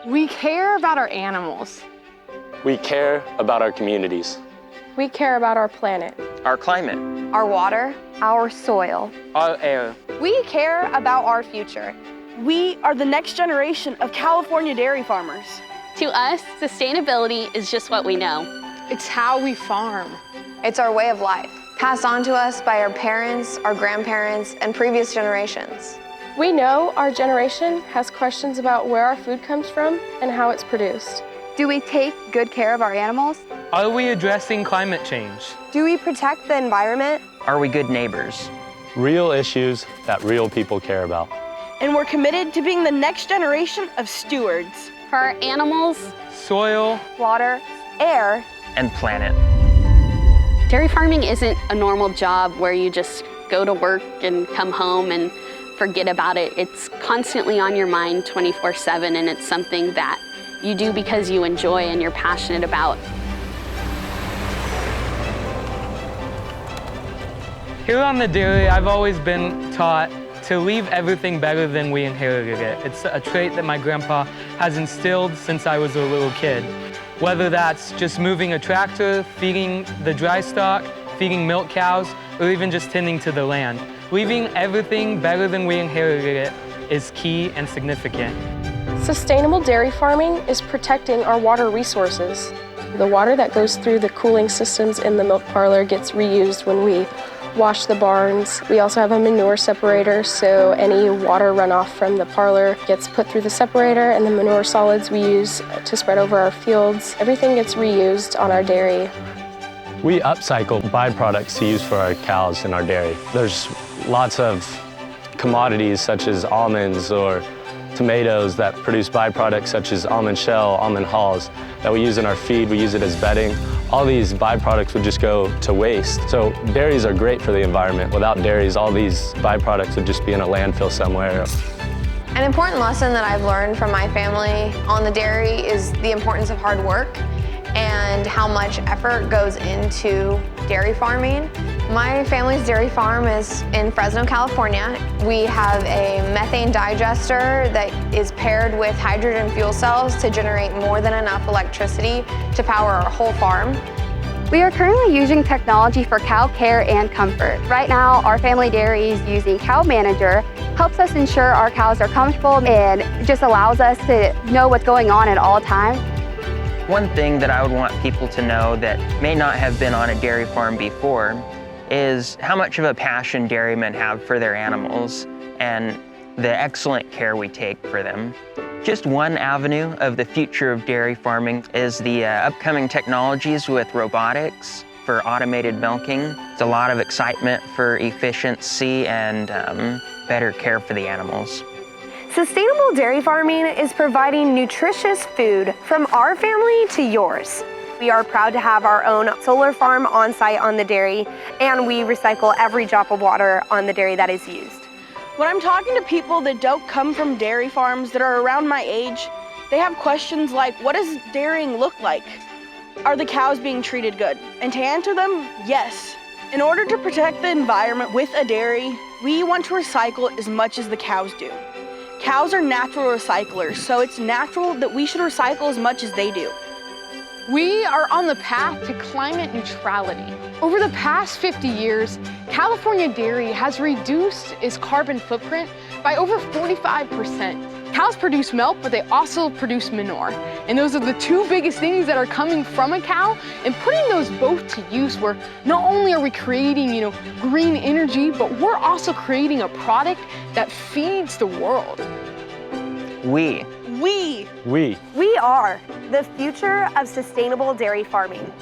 We care about our animals. We care about our communities. We care about our planet. Our climate. Our water. Our soil. Our air. We care about our future. We are the next generation of California dairy farmers. To us, sustainability is just what we know. It's how we farm. It's our way of life, passed on to us by our parents, our grandparents, and previous generations. We know our generation has questions about where our food comes from and how it's produced. Do we take good care of our animals? Are we addressing climate change? Do we protect the environment? Are we good neighbors? Real issues that real people care about. And we're committed to being the next generation of stewards. For our animals, Soil, Water, air, And planet. dairy farming isn't a normal job where you just go to work and come home and forget about it. It's constantly on your mind 24/7, and it's something that you do because you enjoy and you're passionate about. here on the dairy, I've always been taught to leave everything better than we inherited it. It's a trait that my grandpa has instilled since I was a little kid. Whether that's just moving a tractor, feeding the dry stock, feeding milk cows, or even just tending to the land. Leaving everything better than we inherited it is key and significant. Sustainable dairy farming is protecting our water resources. The water that goes through the cooling systems in the milk parlor gets reused when we wash the barns. We also have a manure separator, so any water runoff from the parlor gets put through the separator, and the manure solids we use to spread over our fields. Everything gets reused on our dairy. We upcycle byproducts to use for our cows in our dairy. There's lots of commodities such as almonds or tomatoes that produce byproducts such as almond shell, almond hulls that we use in our feed. We use it as bedding. All these byproducts would just go to waste. So dairies are great for the environment. Without dairies, all these byproducts would just be in a landfill somewhere. An important lesson that I've learned from my family on the dairy is the importance of hard work and how much effort goes into dairy farming. My family's dairy farm is in Fresno, California. We have a methane digester that is paired with hydrogen fuel cells to generate more than enough electricity to power our whole farm. We are currently using technology for cow care and comfort. Right now, our family dairy is using Cow Manager, helps us ensure our cows are comfortable and just allows us to know what's going on at all times. One thing that I would want people to know that may not have been on a dairy farm before is how much of a passion dairymen have for their animals and the excellent care we take for them. Just one avenue of the future of dairy farming is the upcoming technologies with robotics for automated milking. It's a lot of excitement for efficiency and better care for the animals. Sustainable dairy farming is providing nutritious food from our family to yours. We are proud to have our own solar farm on site on the dairy, and we recycle every drop of water on the dairy that is used. When I'm talking to people that don't come from dairy farms that are around my age, they have questions like, what does dairying look like? Are the cows being treated good? And to answer them, yes. In order to protect the environment with a dairy, we want to recycle as much as the cows do. Cows are natural recyclers, so it's natural that we should recycle as much as they do. We are on the path to climate neutrality. Over the past 50 years, California dairy has reduced its carbon footprint by over 45%. Cows produce milk, but they also produce manure. And those are the two biggest things that are coming from a cow. And putting those both to use, where not only are we creating, green energy, but we're also creating a product that feeds the world. We are the future of sustainable dairy farming.